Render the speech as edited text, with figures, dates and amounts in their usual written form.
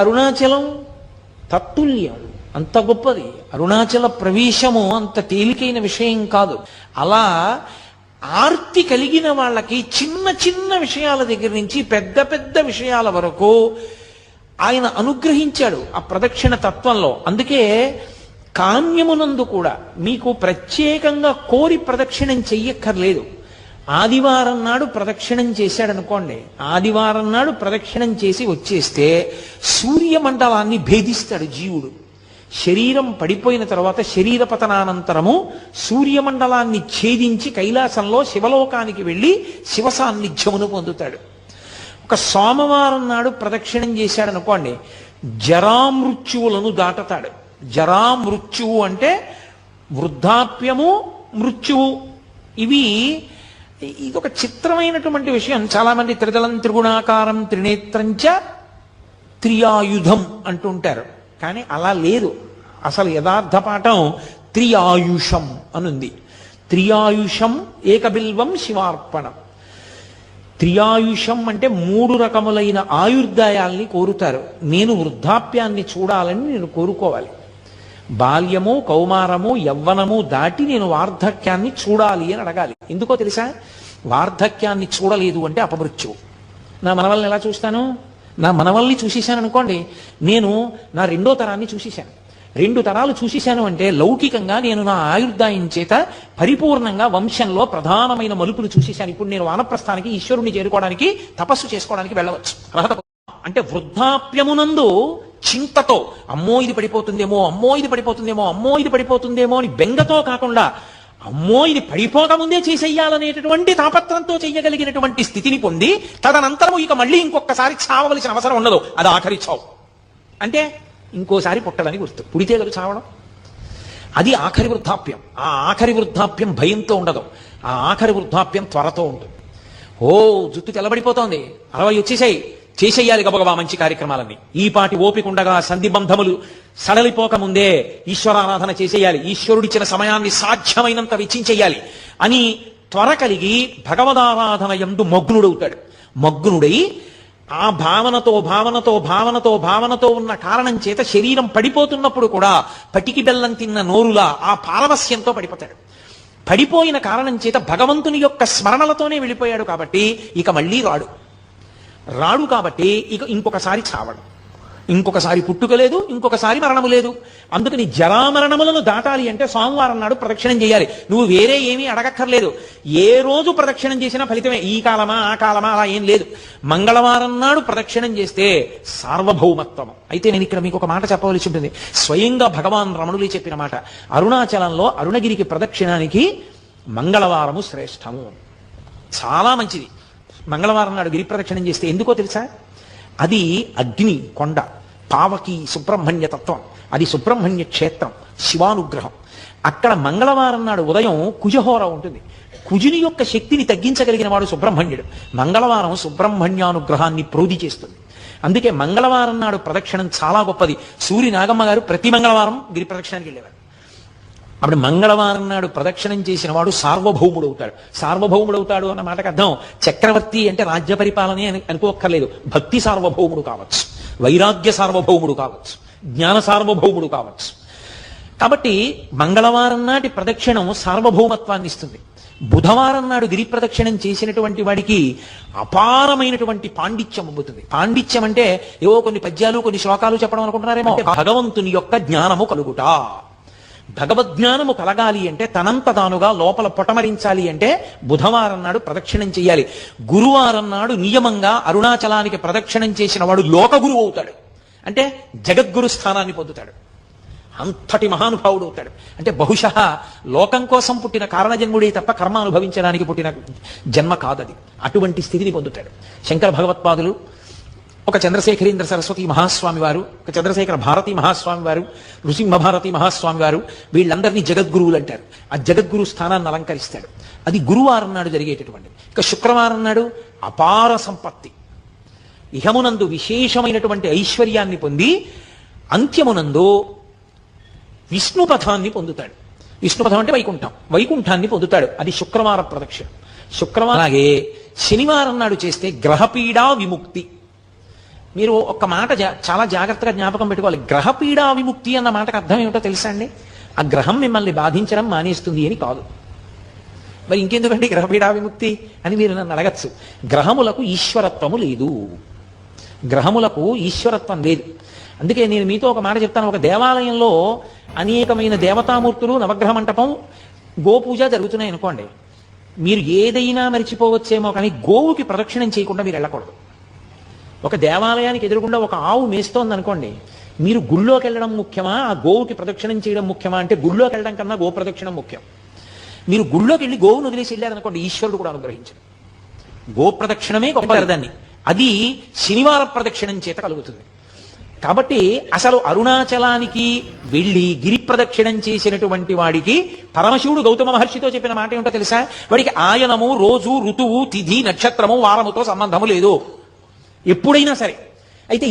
అరుణాచలం తత్తుల్యం, అంత గొప్పది. అరుణాచల ప్రవేశము అంత తేలికైన విషయం కాదు. అలా ఆర్తి కలిగిన వాళ్ళకి చిన్న చిన్న విషయాల దగ్గర నుంచి పెద్ద పెద్ద విషయాల వరకు ఆయన అనుగ్రహించాడు ఆ ప్రదక్షిణ తత్వంలో. అందుకే కామ్యమునందు కూడా మీకు ప్రత్యేకంగా కోరి ప్రదక్షిణం చెయ్యక్కర్లేదు. ఆదివారం నాడు ప్రదక్షిణం చేశాడనుకోండి, ఆదివారం నాడు ప్రదక్షిణం చేసి వచ్చేస్తే సూర్యమండలాన్ని భేదిస్తాడు జీవుడు. శరీరం పడిపోయిన తర్వాత శరీర పతనానంతరము సూర్యమండలాన్ని ఛేదించి కైలాసంలో శివలోకానికి వెళ్ళి శివ సాన్నిధ్యమును పొందుతాడు. ఒక సోమవారం నాడు ప్రదక్షిణం చేశాడనుకోండి, జరామృత్యువులను దాటతాడు. జరామృత్యువు అంటే వృద్ధాప్యము, మృత్యువు. ఇదొక చిత్రమైనటువంటి విషయం. చాలా మంది త్రిదళం త్రిగుణాకారం త్రినేత్రంచ త్రియాయుధం అంటుంటారు, కానీ అలా లేదు. అసలు యథార్థ పాఠం త్రియాయుషం అనుంది. త్రియాయుషం ఏకబిల్వం శివార్పణం. త్రియాయుషం అంటే 3 రకములైన ఆయుర్దాయాల్ని కోరుతారు. నేను వృద్ధాప్యాన్ని చూడాలని నేను కోరుకోవాలి. బాల్యము, కౌమారము, యవ్వనము దాటి నేను వార్ధక్యాన్ని చూడాలి అని అడగాలి. ఎందుకో తెలుసా? వార్ధక్యాన్ని చూడలేదు అంటే అపమృత్యువు. నా మనవల్ని ఎలా చూస్తాను? నా మనవల్ని చూసేశాను అనుకోండి, నేను నా 2వ తరాన్ని చూసేశాను. 2 తరాలు చూసేశాను అంటే లౌకికంగా నేను నా ఆయుర్దాయం చేత పరిపూర్ణంగా వంశంలో ప్రధానమైన మలుపులు చూసేశాను. ఇప్పుడు నేను వానప్రస్థానికి, ఈశ్వరుణ్ణి చేరుకోవడానికి, తపస్సు చేసుకోవడానికి వెళ్ళవచ్చు. అర్హత అంటే వృద్ధాప్యమునందు చింతతో అమ్మో ఇది పడిపోతుందేమో, అమ్మో ఇది పడిపోతుందేమో, అమ్మో ఇది పడిపోతుందేమో అని బెంగతో కాకుండా అమ్మో ఇది పడిపోకముందే చేసేయాలనేటటువంటి తాపత్రంతో చెయ్యగలిగినటువంటి స్థితిని పొంది తదనంతరము ఇక మళ్ళీ ఇంకొకసారి చావవలసిన అవసరం ఉండదు. అది ఆఖరి చావు. అంటే ఇంకోసారి పుట్టడని గుర్తు. పుడితే కదా చావడం. అది ఆఖరి వృద్ధాప్యం. ఆ ఆఖరి వృద్ధాప్యం భయంతో ఉండదు. ఆ ఆఖరి వృద్ధాప్యం త్వరతో ఉంటుంది. జుట్టు తెల్లబడిపోతోంది, 60 వచ్చేసాయి, చేసేయాలి గబగబా మంచి కార్యక్రమాలన్నీ. ఈ పాటి ఓపికండగా సంధిబంధములు సడలిపోకముందే ఈశ్వరారాధన చేసేయాలి, ఈశ్వరుడిచ్చిన సమయాన్ని సాధ్యమైనంత వెచ్చించేయాలి అని త్వర కలిగి భగవదారాధన యందు మగ్నుడవుతాడు. మగ్నుడై ఆ భావనతో ఉన్న కారణం చేత శరీరం పడిపోతున్నప్పుడు కూడా పటికి బెల్లం తిన్న నోరులా ఆ పారవస్యంతో పడిపోతాడు. పడిపోయిన కారణం చేత భగవంతుని యొక్క స్మరణలతోనే వెళ్ళిపోయాడు కాబట్టి ఇక మళ్ళీ రాడు కాబట్టి ఇక ఇంకొకసారి చావడం, ఇంకొకసారి పుట్టుక లేదు, ఇంకొకసారి మరణము లేదు. అందుకని జరామరణములను దాటాలి అంటే సోమవారం నాడు ప్రదక్షిణం చేయాలి. నువ్వు వేరే ఏమీ అడగక్కర్లేదు. ఏ రోజు ప్రదక్షిణం చేసినా ఫలితమే. ఈ కాలమా ఆ కాలమా అలా ఏం లేదు. మంగళవారం నాడు ప్రదక్షిణం చేస్తే సార్వభౌమత్వము. అయితే నేను ఇక్కడ మీకు ఒక మాట చెప్పవలసి ఉంటుంది. స్వయంగా భగవాన్ రమణులే చెప్పిన మాట. అరుణాచలంలో అరుణగిరికి ప్రదక్షిణానికి మంగళవారము శ్రేష్టము, చాలా మంచిది. మంగళవారం నాడు గిరి ప్రదక్షిణం చేస్తే ఎందుకో తెలుసా? అది అగ్ని కొండ, పావకి సుబ్రహ్మణ్య తత్వం, అది సుబ్రహ్మణ్య క్షేత్రం, శివానుగ్రహం. అక్కడ మంగళవారం నాడు ఉదయం కుజహోర ఉంటుంది. కుజుని యొక్క శక్తిని తగ్గించగలిగిన వాడు సుబ్రహ్మణ్యుడు. మంగళవారం సుబ్రహ్మణ్యానుగ్రహాన్ని ప్రోధి చేస్తుంది. అందుకే మంగళవారం నాడు ప్రదక్షిణం చాలా గొప్పది. సూరి నాగమ్మ గారు ప్రతి మంగళవారం గిరి ప్రదక్షిణానికి వెళ్ళేవారు. అప్పుడు మంగళవారం నాడు ప్రదక్షిణం చేసిన వాడు సార్వభౌముడవుతాడు. సార్వభౌముడవుతాడు అన్న మాటకు అర్థం చక్రవర్తి అంటే రాజ్య పరిపాలనే అనుకోక్కర్లేదు. భక్తి సార్వభౌముడు కావచ్చు, వైరాగ్య సార్వభౌముడు కావచ్చు, జ్ఞాన సార్వభౌముడు కావచ్చు. కాబట్టి మంగళవారం నాటి ప్రదక్షిణం సార్వభౌమత్వాన్ని ఇస్తుంది. బుధవారం నాడు గిరి ప్రదక్షిణం చేసినటువంటి వాడికి అపారమైనటువంటి పాండిత్యం అమ్ముతుంది. పాండిత్యం అంటే ఏవో కొన్ని పద్యాలు, కొన్ని శ్లోకాలు చెప్పడం అనుకుంటున్నారేమో. భగవంతుని యొక్క జ్ఞానము కలుగుట. భగవద్జ్ఞానము కలగాలి అంటే తనంత తానుగా లోపల పొటమరించాలి అంటే బుధవారం నాడు ప్రదక్షిణం చేయాలి. గురువారం నాడు నియమంగా అరుణాచలానికి ప్రదక్షిణం చేసిన వాడు లోకగురువు అవుతాడు. అంటే జగద్గురు స్థానాన్ని పొందుతాడు. అంతటి మహానుభావుడు అవుతాడు. అంటే బహుశః లోకం కోసం పుట్టిన కారణజన్ముడే తప్ప కర్మ అనుభవించడానికి పుట్టిన జన్మ కాదది. అటువంటి స్థితిని పొందుతాడు. శంకర భగవత్పాదులు, ఒక చంద్రశేఖరేంద్ర సరస్వతి మహాస్వామి వారు, ఒక చంద్రశేఖర భారతీ మహాస్వామి వారు, నృసింహ భారతీ మహాస్వామి వారు, వీళ్ళందరినీ జగద్గురువులు అంటారు. ఆ జగద్గురు స్థానాన్ని అలంకరిస్తాడు. అది గురువారం నాడు జరిగేటటువంటిది. ఇక శుక్రవారం నాడు అపార సంపత్తి, ఇహమునందు విశేషమైనటువంటి ఐశ్వర్యాన్ని పొంది అంత్యమునందు విష్ణుపథాన్ని పొందుతాడు. విష్ణుపథం అంటే వైకుంఠం, వైకుంఠాన్ని పొందుతాడు. అది శుక్రవార ప్రదక్షిణ. శుక్రవారం అలాగే శనివారం నాడు చేస్తే గ్రహపీడా విముక్తి. మీరు ఒక్క మాట చాలా జాగ్రత్తగా జ్ఞాపకం పెట్టుకోవాలి. గ్రహపీడా విముక్తి అన్న మాటకు అర్థం ఏమిటో తెలుసా అండి? ఆ గ్రహం మిమ్మల్ని బాధించడం మానేస్తుంది అని కాదు. మరి ఇంకెందుకండి గ్రహపీడా విముక్తి అని మీరు నన్ను అడగచ్చు. గ్రహములకు ఈశ్వరత్వము లేదు, గ్రహములకు ఈశ్వరత్వం లేదు. అందుకే నేను మీతో ఒక మాట చెప్తాను. ఒక దేవాలయంలో అనేకమైన దేవతామూర్తులు, నవగ్రహ మంటపం, గోపూజ జరుగుతున్నాయి అనుకోండి. మీరు ఏదైనా మరిచిపోవచ్చేమో కానీ గోవుకి ప్రదక్షిణం చేయకుండా మీరు వెళ్ళకూడదు. ఒక దేవాలయానికి ఎదురుగుండా ఒక ఆవు మేస్తోంది అనుకోండి, మీరు గుళ్ళోకి వెళ్ళడం ముఖ్యమా, ఆ గోవుకి ప్రదక్షిణం చేయడం ముఖ్యమా అంటే గుళ్ళోకి వెళ్ళడం కన్నా గో ప్రదక్షిణం ముఖ్యం. మీరు గుళ్ళోకి వెళ్ళి గోవును వదిలేసి వెళ్ళారనుకోండి, ఈశ్వరుడు కూడా అనుగ్రహించడు. గో ప్రదక్షిణమే గొప్పదాన్ని. అది శనివార ప్రదక్షిణం చేత కలుగుతుంది. కాబట్టి అసలు అరుణాచలానికి వెళ్ళి గిరి ప్రదక్షిణం చేసినటువంటి వాడికి పరమశివుడు గౌతమ మహర్షితో చెప్పిన మాట ఏమిటో తెలుసా? వాడికి ఆయనము, రోజు, ఋతువు, తిథి, నక్షత్రము, వారముతో సంబంధము లేదు ఎప్పుడైనా సరే. అయితే